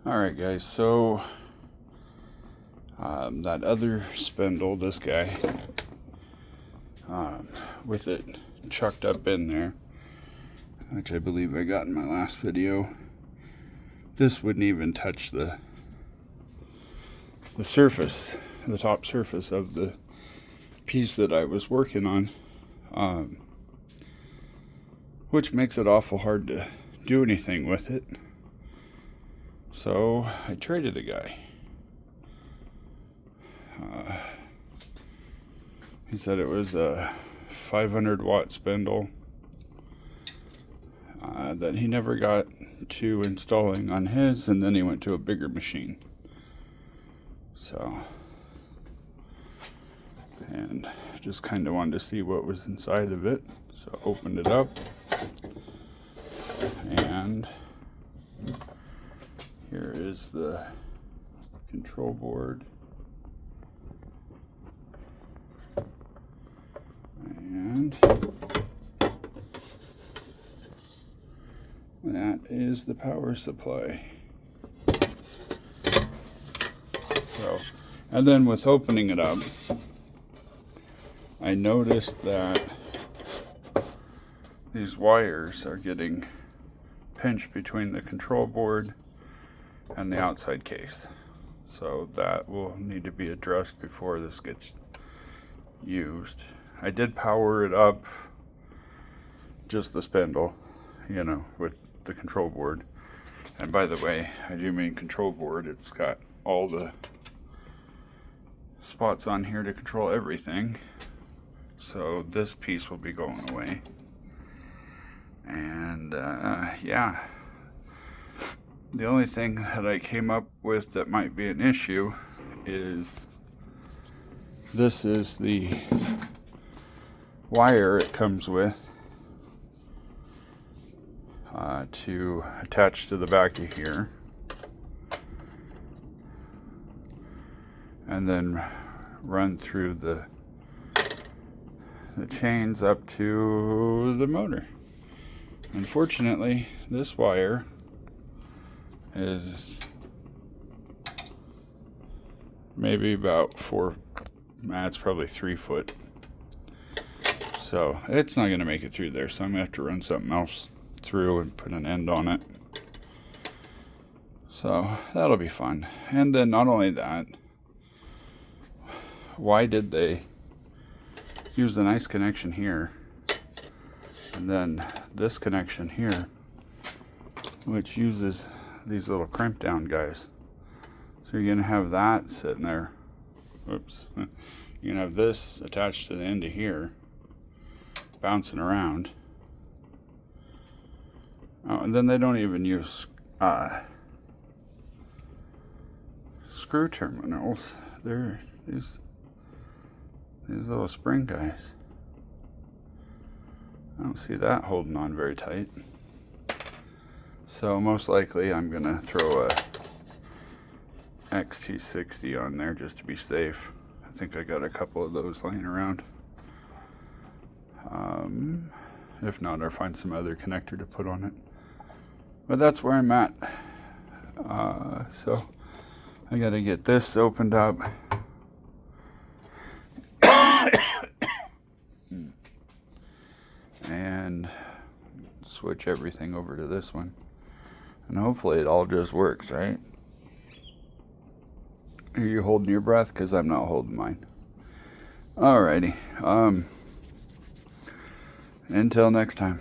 Alright guys, so that other spindle, this guy, with it chucked up in there, which I believe I got in my last video, this wouldn't even touch the surface, the top surface of the piece that I was working on, which makes it awful hard to do anything with it. So I traded a guy. He said it was a 500 watt spindle that he never got to installing on his, and then he went to a bigger machine. So, and just kind of wanted to see what was inside of it. So I opened it up, and here is the control board. And that is the power supply. So, and then with opening it up, I noticed that these wires are getting pinched between the control board and the outside case. So that will need to be addressed before this gets used. I did power it up, just the spindle, with the control board. And by the way, I do mean control board. It's got all the spots on here to control everything. So this piece will be going away. And yeah, the only thing that I came up with that might be an issue is this is the wire it comes with to attach to the back of here, and then run through the chains up to the motor. Unfortunately, this wire is maybe about it's probably 3 foot. So it's not going to make it through there. So I'm going to have to run something else through and put an end on it. So that'll be fun. And then not only that, why did they use the nice connection here and then this connection here, which uses these little crimp down guys? So you're going to have that sitting there. Oops. You're going to have this attached to the end of here, bouncing around. Oh, and then they don't even use screw terminals. They're these little spring guys. I don't see that holding on very tight. So most likely I'm gonna throw a XT60 on there just to be safe. I think I got a couple of those laying around. If not, I'll find some other connector to put on it. But that's where I'm at. So I gotta get this opened up. And switch everything over to this one. And hopefully it all just works, right? Are you holding your breath? Because I'm not holding mine. Alrighty. Until next time.